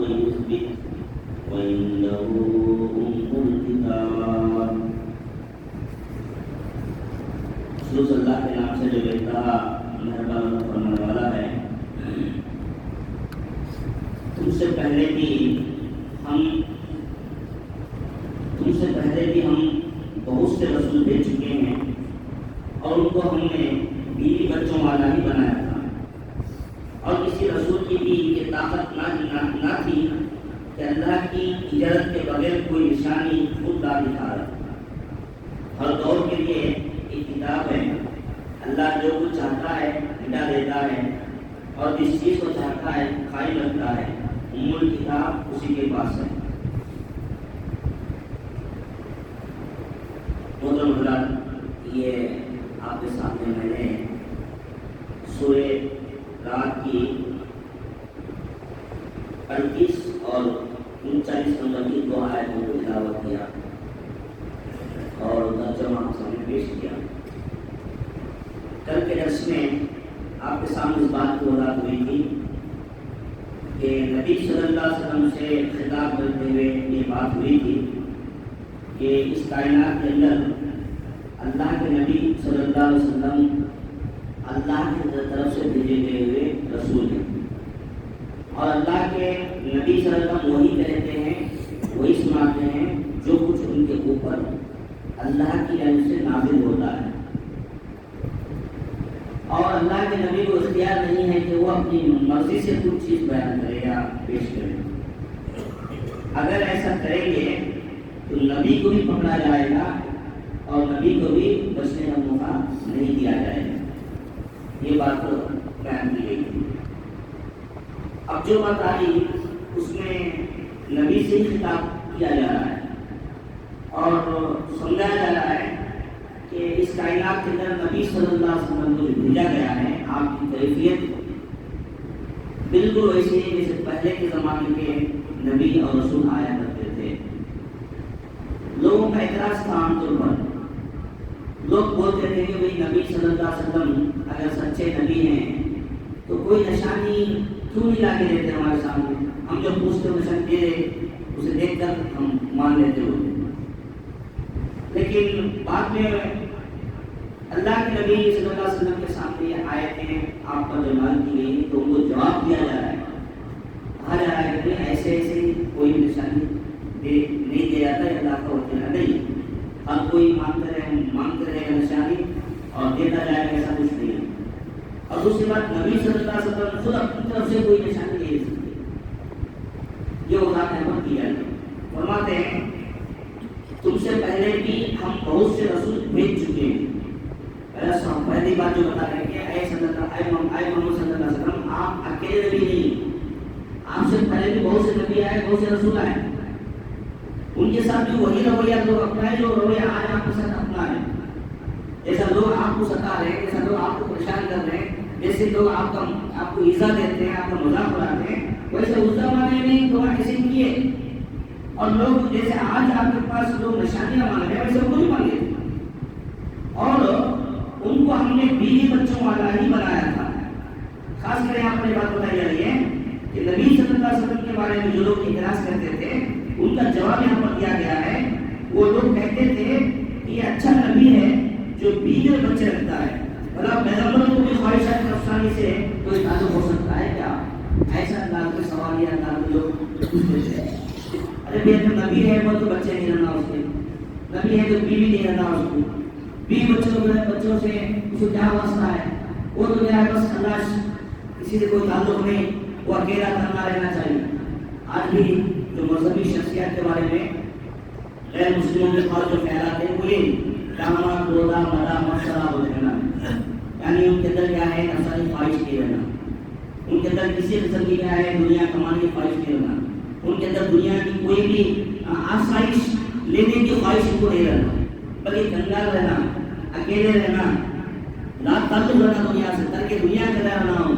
ويثبت وعنده الكتاب. خصوص اللہ کے نام سے جو بہتر مہربان فرمانے والا ہے. تم سے پہلے بھی ہم بہت سے رسول بھیج چکے ہیں اور ان کو ہم نے بیوی بچوں والا ہی بنایا تھا، اور کسی رسول کی بھی یہ طاقت نہ تھی کہ اللہ کی اجازت کے بغیر کوئی نشانی خود لا دکھا رہا. ہر دور کے لیے ایک کتاب ہے. اللہ جو کچھ چاہتا ہے مٹا دیتا ہے اور جس چیز کو چاہتا ہے قائم رکھتا ہے. کتاب اسی کے پاس ہے. محترم حضرات، یہ آپ کے سامنے میں نے سورہ رات کی 38 اور 39 نمبر کی 2 آیتوں کو تلاوت کیا اور ترجمہ آپ سامنے پیش کیا. کل کے درس میں آپ کے سامنے اس بات کی وضاحت ہوئی تھی کہ نبی صلی اللہ علیہ وسلم سے خطاب کرتے ہوئے یہ بات ہوئی تھی کہ اس کائنات کے اندر اللہ کے نبی صلی اللہ علیہ وسلم اللہ کی طرف سے بھیجے گئے ہوئے رسول ہیں، اور اللہ کے نبی صلی اللہ علیہ وسلم وہی کہتے ہیں، وہی سناتے ہیں جو کچھ ان کے اوپر اللہ کی جانب سے نازل ہوتا ہے. اور اللہ کے نبی کو اختیار نہیں ہے کہ وہ اپنی مرضی سے کچھ چیز بیان کرے یا پیش کرے. اگر ایسا کریں گے تو نبی کو بھی پکڑا جائے گا اور نبی کو بھی بچنے کا موقع نہیں دیا جائے گا. یہ بات تو بیان کی گئی تھی. اب جو بات آئی اس میں نبی سے ہی خطاب کیا جا رہا ہے اور سمجھایا جا رہا ہے کہ اس کائنات کے اندر نبی صلی اللہ علیہ وسلم کو جو بھیجا گیا ہے، آپ کی کیفیت بالکل ویسے ہی جیسے پہلے کے زمانے کے نبی اور رسول آیا کرتے تھے. لوگوں کا اعتراض تھا عام طور پر. لوگ بولتے تھے کہ بھائی نبی صلی اللہ علیہ وسلم اگر سچے نبی ہیں تو کوئی نشانی کیوں نہیں لا کے دیتے ہمارے سامنے؟ ہم جو پوچھتے نشانی دے رہے اسے دیکھ کر ہم مان لیتے ہوتے. لیکن بعد میں اللہ کے نبی صلی اللہ علیہ وسلم کے سامنے یہ آیتیں آپ پر جو نازل کی گئی تو ان کو جواب دیا جا رہا ہے. کہا جا رہا ہے کہ ایسے ایسے کوئی نشانی نہیں دے جاتا ہے. اللہ کا وکیل نہیں، ہر کوئی مانگتے رہے گا نشانی اور دیتا جائے گا، ایسا کچھ نہیں ہے. اور دوسری بات، نبی صلی اللہ علیہ وسلم خود اپنی طرف سے کوئی نشانی نہیں دے سکتے. یہ وضاحت احمد کی جائے. فرماتے ہیں تم سے پہلے بھی ہم بہت سے رسول بھیج چکے ہیں. پہلی بات جو بتا رہے ہیں کہ اے محمد صلی اللہ علیہ وسلم، آپ اکیلے نبی نہیں، آپ سے پہلے بھی بہت سے نبی آئے، بہت سے رسول آئے. ان کے ساتھ بھی وہی رویہ لوگ اپنائے جو رویہ آج آپ کے ساتھ اپنا ہے. جیسا لوگ آپ کو ستا رہے ہیں، جیسا لوگ آپ کو پریشان کر رہے ہیں، جیسے لوگ آپ کو ایذا دیتے ہیں، آپ کا مذاق اڑاتے ہیں، ویسے اس زمانے میں دعا کسی نے کیے. اور لوگ جیسے آج آپ کے پاس لوگ نشانیاں مانگ رہے ہیں ویسے وہ نہیں مانگے. اور ان کو ہم نے بیوی بچوں والا ہی بنایا تھا. خاص کر یہاں پر یہ بات بتائی جا رہی ہے کہ نبی صلی اللہ علیہ وسلم کے بارے میں جو لوگ اعتراض کرتے تھے ان کا جواب یہاں پر دیا گیا ہے. وہ لوگ کہتے تھے کہ یہ اچھا نبی ہے جو بیوی بچے رکھتا ہے. بھلا پیغمبر کو بھی خواہشات افسانی سے کوئی تعلق ہو سکتا ہے کیا؟ ایسا انداز میں سوال یہ انداز میں لوگ پوچھتے تھے. ارے بھائی نبی ہے وہ تو بچے نہیں رہنا اس کے، نبی ہے تو بیوی نہیں رہنا اس کو، بیوی بچوں سے اس کو کیا واسطہ ہے؟ وہ تو کیا ہے بس اللہ، کسی سے کوئی تعلق نہیں، وہ اکیلا کرنا رہنا چاہیے. آج بھی جو مذہبی شخصیات کے بارے میں غیر مسلموں کے پاس جو خیالات ہیں وہ یہ داماد روزہ مدا مسئلہ رہنا، یعنی ان کے اندر کیا ہے نفسانی خواہش نہیں رہنا، ان کے اندر کسی قسم کی کیا ہے دنیا کمانے کی خواہش نہیں رہنا، ان کے اندر دنیا کی کوئی بھی آسائش لینے کی خواہش ان کو نہیں رہنا، بلکہ کنگال رہنا، اکیلے رہنا، لا تعلق رہنا دنیا سے، ترک دنیا کا رہنا ہو.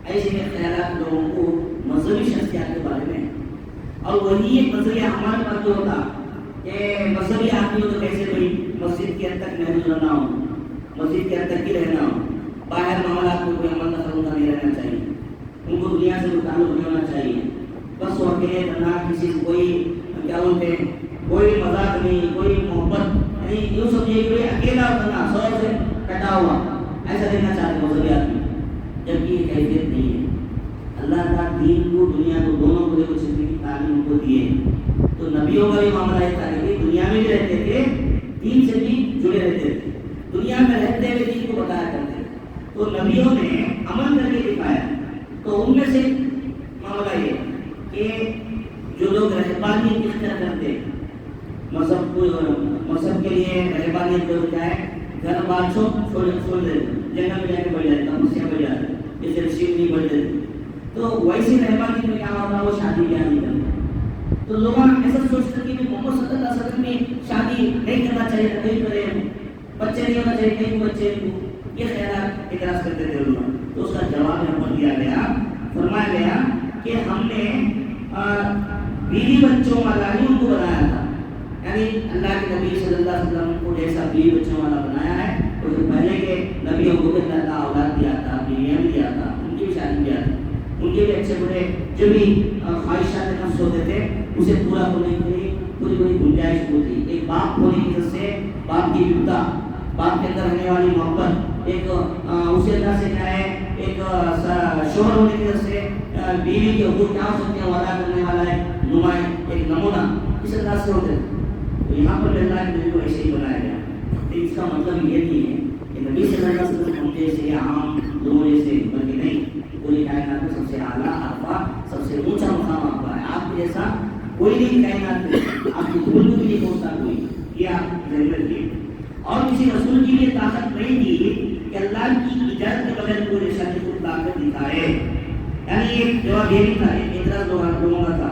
ایسے خیالات لوگوں کو مذہبی شخصیات کے بارے میں. اور وہی ایک نظریہ ہمارے پاس جو ہوتا کہ مذہبی آدمی ہو تو کیسے بھائی مسجد کے حد تک محدود رہنا ہو، مسجد کے حد تک ہی رہنا ہو، باہر معاملات میں کوئی عمل نقل نہیں رہنا چاہیے، ان کو دنیا سے تعلق نہیں ہونا چاہیے، بس وہ اکیلے تنہا، کسی سے کوئی کیا بولتے ہیں کوئی مذاق نہیں، کوئی محبت، یعنی یوں سمجھیے کہ کوئی اکیلا تنہا 100 سے کٹا ہوا، ایسا دیکھنا چاہتے ہیں مذہبی آدمی، جبکہ یہ کیفیت نہیں ہے۔ اللہ تعالیٰ دین کو دنیا کو دونوں کو دیکھو چلنے کی تعلیم کو دیے، تو نبیوں کا بھی معاملہ یہ تھا کہ دنیا میں بھی رہتے تھے، دین سے بھی جڑے رہتے تھے، دنیا میں رہتے ہوئے دین کو بتایا کرتے تھے، تو نبیوں نے عمل کر کے دکھایا۔ تو ان میں سے معاملہ یہ کہ جو لوگ رہبانیت اختیار کرتے مذہب کے لیے رہبانیت جو ہوتا ہے، گھر بار چھوڑ دیتے، جنگل میں جا کے بیٹھ جاتے، تپسیا بیٹھ جاتے، جیسے رشید نہیں بیٹھ جاتے، تو ویسی رہبانیت میں کیا ہوتا ہے وہ شادی بیاہ نہیں کرتے۔ تو لوگ ایسا سوچتے کہ محمد صلی اللہ علیہ وسلم میں شادی نہیں کرنا چاہیے، کہیں کرے بچے نہیں ہونا چاہیے، کہیں بچے، یہ خیالات اعتراض کرتے تھے لوگ۔ تو اس کا جواب یہاں پر دیا گیا، فرمایا گیا کہ ہم نے بیوی بچوں والا ہی ان کو بنایا تھا، یعنی اللہ کے نبی صلی اللہ علیہ وسلم کو جیسا بیوی بچوں والا بنایا ہے، اس سے پہلے کے نبیوں کو بھی اللہ اولاد دیا تھا، بیویاں بھی دیا تھا، ان کی بھی شادی کیا تھا، ان کے بھی اچھے برے جو بھی خواہشات نفس ہوتے تھے اسے پورا ہونے کے لیے پوری پوری گنجائش ہوتی۔ ایک باپ ہونے کی وجہ سے باپ کی وفادہ، باپ کے اندر رہنے والی محبت، ایک اسی اللہ سے کیا ہے، ایک شوہر ہونے کی وجہ سے بیوی کے حقوق کیا ہو سکتے ہیں، وعدہ کرنے والا ہے نمائیں، ایک نمونہ اس انداز سے ہوتے ہیں۔ تو یہاں پر اللہ کے نبی کو ایسے ہی بنایا گیا۔ تو اس کا مطلب یہ نہیں ہے کہ نبی صلی اللہ علیہ وسلم ہم جیسے عام لوگوں جیسے، بلکہ نہیں، پوری کائنات میں سب سے اعلیٰ عرفہ، سب سے اونچا مقام آپ کا ہے، آپ کے جیسا کوئی نہیں کائنات میں، آپ کی دھول میں بھی نہیں پہنچتا کوئی، یہ آپ ذہن رکھیے۔ اور کسی رسول کی یہ طاقت نہیں تھی کہ اللہ کی اجازت کے بغیر کوئی رسالت کو طاقت دکھائے، یعنی ایک جواب یہ نہیں تھا، ایک اعتراض لوگوں کا تھا،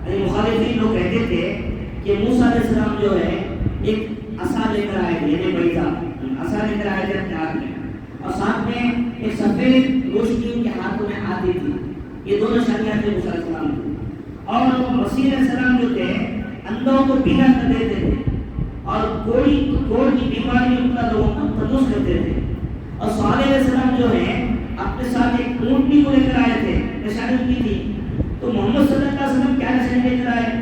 یعنی مخالفین لوگ کہتے تھے کہ موسیٰ علیہ السلام جو ہے ایک عصا لے کر آئے تھے، یعنی بیضا عصا لے کر آئے تھے اپنے ہاتھ میں، اور ساتھ میں ایک سفید روشنی ان کے ہاتھوں میں آتی تھی، یہ دو نشانیاں تھے موسیٰ علیہ السلام کی۔ اور مسیح علیہ السلام جو تھے اندھوں کو بینا کر دیتے تھے، اور کوڑ کی بیماری میں اپنا لوگوں کو تندرست کرتے تھے، اور صالح علیہ السلام جو ہے اپنے ساتھ ایک اونٹنی کو لے کر آئے تھے، نشانی کی تھی۔ تو محمد صلی اللہ علیہ وسلم کیا نشانی لے کر آئے،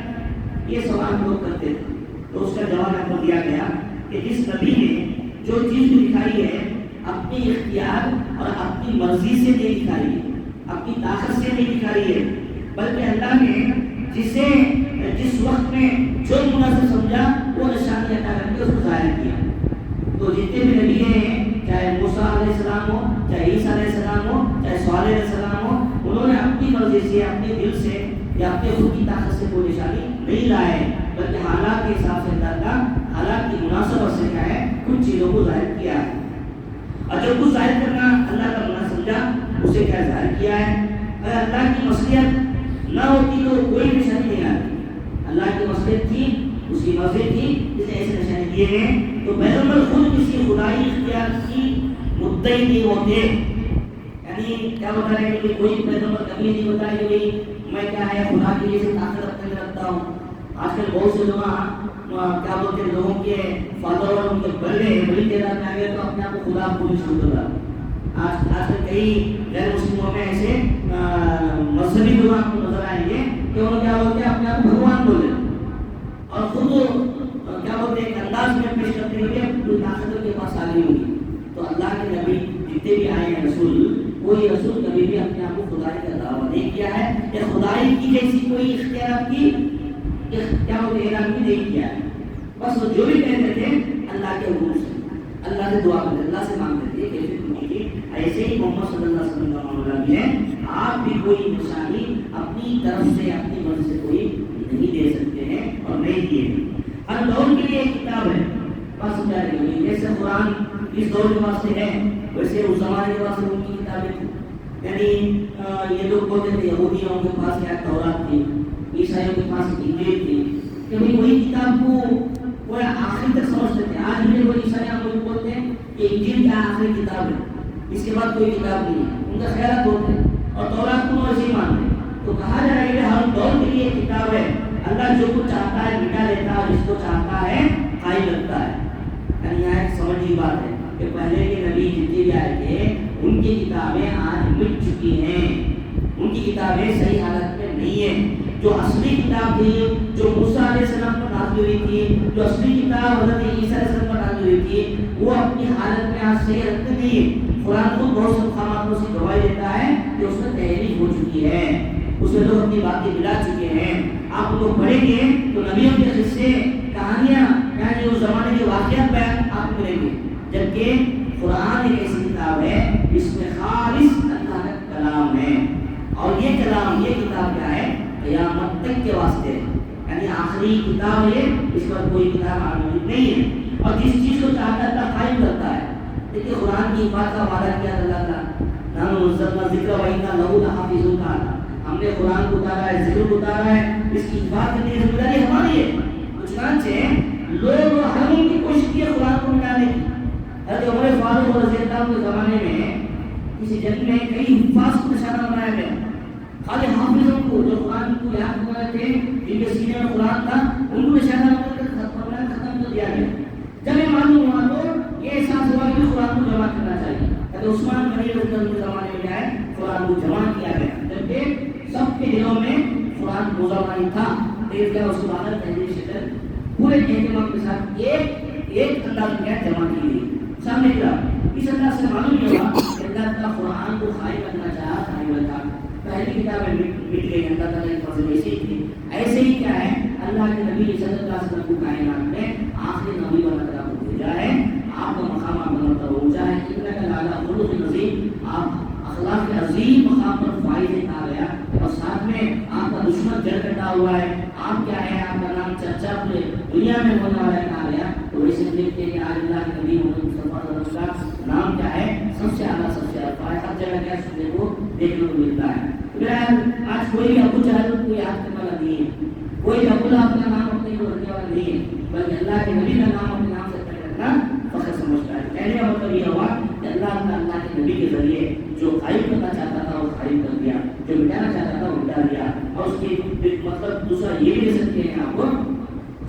یہ سوال لوگ کرتے تھے۔ تو اس کا جواب آپ کو دیا گیا کہ جس نبی نے جو چیز بھی دکھائی ہے اپنی اختیار اور اپنی مرضی سے نہیں دکھائی ہے، اپنی طاقت سے نہیں دکھائی ہے، بلکہ اللہ نے جسے جس وقت میں جو مناسب سمجھا وہ نشانی عطا کر کے اس کو ظاہر کیا۔ تو جتنے بھی نبی ہیں، چاہے موسیٰ علیہ السلام ہو، چاہے عیسیٰ علیہ السلام ہو، چاہے صالح علیہ السلام ہو، انہوں نے اپنی مرضی سے، اپنے دل سے یا اپنے خود کی طاقت سے کوئی نشانی نہیں لائے، بلکہ حالات کے حساب سے اللہ کا حالات کی مناسبت سے کیا ہے کچھ چیزوں کو ظاہر کیا ہے، اور جو کچھ ظاہر کرنا اللہ کا مناسب سمجھا اسے کیا ظاہر کیا ہے۔ اگر اللہ کی مصلحت نہ ہوتی تو کوئی نشانی نہیں آتی، اللہ کی مصلحت تھی، اس کی مرضی تھی، جس نے ایسے نشانی دیے ہیں، تو پیغمبر خود کسی خدائی اختیار کی مدعی نہیں ہوتے، یعنی کیا بتا رہے ہیں کہ کوئی پیغمبر کبھی نہیں بتایا کہ بھئی میں کیا ہے خدا کی جیسے طاقت اپنے میں رکھتا ہوں۔ آج کل بہت سے لوگ کیا بولتے ہیں، لوگوں کے فالوور ان کے بڑی تعداد میں آ گئے تو اپنے آپ کو خدا بولنا شروع کر رہا۔ آج کل کئی غیر مسلموں میں ایسے مذہبی لوگ آپ کو نظر آئیں گے کہ انہوں کیا بولتے ہیں، اپنے آپ کو بھگوان بولے اور خود کیا بولتے ہیں ایک انداز میں پیش کرتے ہوئے اپنی طاقتوں کے پاس آ گئی ہوگی۔ تو اللہ کے نبی جتنے بھی آئے ہیں رسول، کوئی رسول کبھی بھی اپنے آپ کو خدائی کا دعویٰ نہیں کیا ہے، یا خدائی کی جیسی کوئی اختیارات کی کیا ہوتے اعلان بھی نہیں کیا ہے، بس وہ جو بھی کہتے تھے اللہ کے حکم سے، اللہ سے دعا کرتے، اللہ سے مانگتے تھے کیسے کی۔ ایسے ہی محمد صلی اللہ علیہ وسلم کا معاملہ بھی ہے، آپ بھی کوئی نشانی اپنی طرف سے اپنی مرضی سے کوئی نہیں دے سکتے ہیں اور نہیں دیے ہیں۔ ہر دور کے لیے ایک کتاب ہے، بس سمجھا رہے ہیں، جیسے قرآن اس دور کے واسطے ہے ویسے اس زمانے کے واسطے ان کی کتابیں تھیں، یعنی یہ لوگ بولتے تھے یہودیوں کے پاس کیا تورات تھی، عیسائیوں کے پاس انجیل تھی، کہ وہی کتاب کو وہ آخری تک سمجھتے تھے۔ آج بھی وہ عیسائی ہم لوگ بولتے ہیں کہ انجیل کیا آخری کتاب ہے، اس کے بعد کوئی کتاب نہیں ہے، ان کا خیالات ہوتے ہیں، اور تورات کو ایسے ہی مانتے ہیں۔ تو کہا جائے کہ ہر دور کے لیے ایک کتاب ہے، اللہ جو کچھ چاہتا ہے مٹا دیتا ہے، جس کو چاہتا ہے قائم رکھتا ہے۔ یعنی یہاں ایک سمجھ کی بات ہے کہ پہلے کے نبی جتنے بھی آئے تھے ان کی کتابیں آج مٹ چکی ہیں، ان کی کتابیں صحیح حالت میں نہیں ہیں، جو اصلی کتاب تھی، جو موسیٰ علیہ السلام پر نازل ہوئی تھی، جو اصلی کتاب حضرت عیسیٰ علیہ السلام پر نازل ہوئی تھی، وہ اپنی حالت میں آج صحیح رکھتے نہیں۔ قرآن خود بہت سے مقامات سے گواہی دیتا ہے کہ اس میں تحریف ہو چکی ہے، اس میں لوگ اپنی باتیں ملا چکے ہیں۔ آپ ان کو پڑھیں گے تو نبیوں کے قصے، کہانیاں، یعنی اس زمانے کے واقعات بیان آپ کو ملیں گے، جبکہ قرآن ایک ایسی کتاب ہے جس میں خالص اللہ کا کلام ہے، اور یہ کلام، یہ کتاب کیا ہے؟ قیامت تک کے واسطے، یعنی آخری کتاب ہے، اس پر کوئی کتاب موجود نہیں ہے، اور جس چیز کو چاہتا ہے اللہ قائم کرتا ہے۔ دیکھیے قرآن کی حفاظت کا وعدہ کیا اللہ تعالیٰ، نحن نزلنا الذکر وإنا لہ لحافظون، ہم نے قرآن کو اتارا ہے، ذکر کو اتارا ہے، اس کی حفاظت کرنے کی ذمہ داری ہماری ہے۔ چنانچہ لوگ ہر ان کی کوشش کی ہے قرآن کو مٹانے کی۔ حضرت عمر فاروق رضی اللہ عنہ کے زمانے میں کسی جنگ میں کئی حفاظ کو نشانہ بنایا گیا، خالی حافظوں کو جو قرآن کو یاد کرتے تھے، جن کے سینے میں قرآن تھا، ان کو نشانہ بنا کر ختم کر دیا گیا۔ جب یہ معلوم ہوا تو یہ احساس ہوا کہ قرآن کو جمع کرنا چاہیے۔ حضرت عثمان غنی رضی اللہ عنہ کے زمانے میں کیا ہے؟ قرآن کو جمع کیا گیا، جبکہ سب کے دلوں میں قرآن موضوع تھا۔ دیکھ کر اس کے بعد تحریر شکل پورے اہتمام کے ساتھ ایک انداز میں جمع کی گئی سامنے کی طرف۔ اس انداز سے معلوم یہ ہوا کہ اللہ تعالیٰ قرآن کو قائم رکھنا چاہا، قائم رکھا۔ پہلی کتابیں مٹ گئی، اللہ تعالیٰ کی فضل ایسی تھی۔ ایسے ہی کیا ہے، اللہ کے نبی صلی اللہ علیہ وسلم کو کائنات میں آخری نبی بنا کر آپ کو بھیجا ہے، آپ کا مقام بنتا اونچا ہے، انک لعلی خلق عظیم، آپ اخلاق عظیم مقام پر فائز آ گیا، اور ساتھ میں آپ کا دشمن جڑ کٹا ہوا ہے، آپ کیا ہے، آپ کا نام چرچا پورے دنیا میں ہونے والا آ گیا۔ تو اسے دیکھتے ہیں کہ آج اللہ کے نبی محمد مصطفیٰ صلی اللہ علیہ وسلم کا نام کیا ہے، سب سے اعلیٰ، سب سے افضل، ہر جگہ کیا سننے کو دیکھنے کو ملتا ہے۔ آج کوئی بھی ابو جہل کو یاد کرنے والا نہیں ہے، کوئی ابو لہب کا نام اپنے کو رکھنے والا نہیں ہے، بلکہ اللہ کے نبی کا نام اپنے نام سے رکھنا فخر سمجھتا ہے۔ کہنے کا مطلب یہ ہوا کہ اللہ کے نبی کے ذریعے جو قائم کرنا چاہتا تھا وہ قائم کر دیا، جو مٹانا چاہتا تھا وہ مٹا دیا۔ اور اس کی مطلب دوسرا یہ بھی دے سکتے ہیں آپ کو،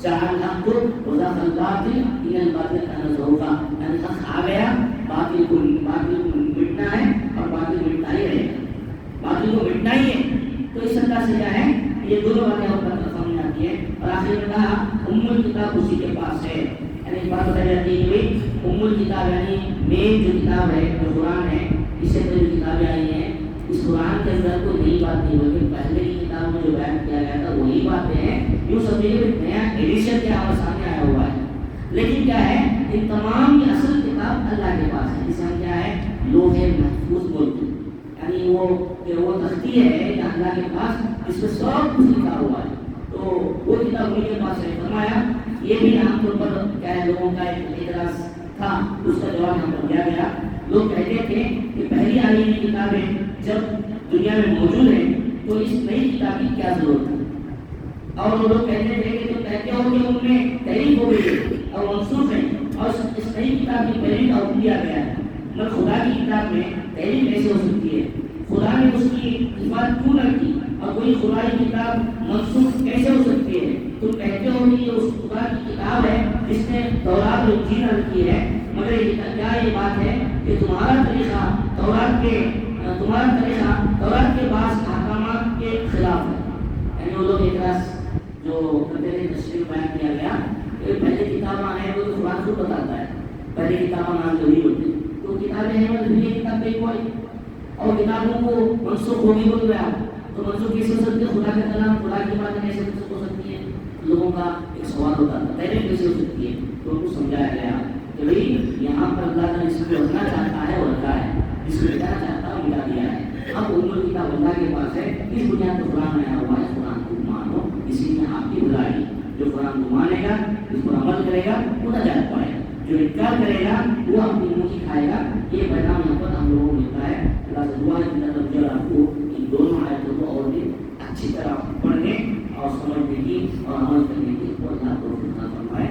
چاہے حق کو وضاحت الباطل ان الباطل کان زہوقا، یعنی حق آ گیا، باطل کو مٹنا ہے، اور باطل مٹنا ہی رہے گا، باطل کو مٹنا ہی ہے۔ تو اس انداز سے کیا ہے، یہ دونوں باتیں ہم پر سامنے آتی ہیں۔ اور آخر میں کہا ام الکتاب اسی کے پاس ہے، یعنی بات بتائی جاتی ہے کہ ام الکتاب یعنی مین جو کتاب ہے، جو قرآن ہے، اس سے پہلے جو کتابیں آئی ہیں، اس قرآن کے اندر کوئی نئی بات نہیں ہوگی، پہلے کی کتاب میں جو بیان کیا گیا تھا وہی باتیں ہیں۔ یوں سمجھیے کہ نیا ایڈیشن کیا ہمارے سامنے آیا ہوا ہے، لیکن کیا ہے، ان تمام کی اصل کتاب اللہ کے پاس ہے، جسے ہم کیا ہے، لوح محفوظ بولتے ہیں، یعنی وہ تختی ہے یا اللہ کے پاس جس میں سب کچھ لکھا ہوا ہے، تو وہ کتاب انہیں کے پاس ہے۔ فرمایا یہ بھی عام طور پر کیا ہے، لوگوں کا ایک اعتراض تھا، اس کا جواب یہاں پر دیا گیا۔ لوگ کہتے تھے کہ پہلی آئی ہوئی کتابیں جب دنیا میں موجود ہیں تو اس نئی کتاب کی کیا ضرورت ہے، اور وہ لوگ کہتے تھے کہ تو کہتے ہو کہ ان میں تحریف ہو گئی ہے اور منسوخ ہے، اور اس نئی کتاب کی پہلی کا حکم دیا گیا ہے، مگر خدا کی کتاب میں تحریف کیسے ہو سکتی ہے، خدا نے اس کی حفاظت کیوں نہ کی، اور کوئی خدا کی کتاب منسوخ کیسے ہو سکتی ہے؟ تم کہتے ہو کہ یہ اس خدا کی کتاب ہے جس نے تورات اور انجیل رکھی ہے، مگر کیا یہ بات ہے کہ تمہارا طریقہ تورات کے بعض احکامات کے خلاف ہے؟ یعنی وہ لوگ اعتراض جو کرتے تھے، تشریح بیان کیا گیا کہ پہلے کتابیں ہیں وہ تو قرآن خود بتاتا ہے، پہلے کتابیں نام نہیں ہوتی، تو کتابیں ہیں وہ دنیا کتاب پہ کوئی، اور کتابوں کو منسوخ ہوگی بول گیا، تو منسوخ کیسے ہو سکتی ہے؟ خدا کا کلام، خدا کی باتیں کیسے منسوخ ہو سکتی ہے؟ لوگوں کا ایک سوال ہوتا تھا، پہلے کیسے ہو سکتی ہے؟ تو ان کو سمجھایا گیا کہ بھائی یہاں پر اللہ نے جس کو رکھنا چاہتا ہے وہ رکھا ہے، جس کو مٹانا چاہتا ہے وہ مٹا دیا ہے۔ اب ام الکتاب اللہ کے پاس ہے، اس بنیاد پر قرآن آیا ہوا ہے، قرآن کو مانو، اسی میں آپ کی بھلائی، جو قرآن کو مانے گا، اس پر عمل کرے گا وہ نجات پائے گا، جو انکار کرے گا وہ اپنی منہ کی کھائے گا۔ یہ پیغام یہاں پر ہم لوگوں کو ملتا ہے۔ اللہ سے دعا ہے کہ اللہ تعالیٰ آپ کو ان دونوں آیتوں کو اور بھی اچھی طرح پڑھنے اور سمجھنے کی اور عمل کرنے کی اللہ کو فرمائے۔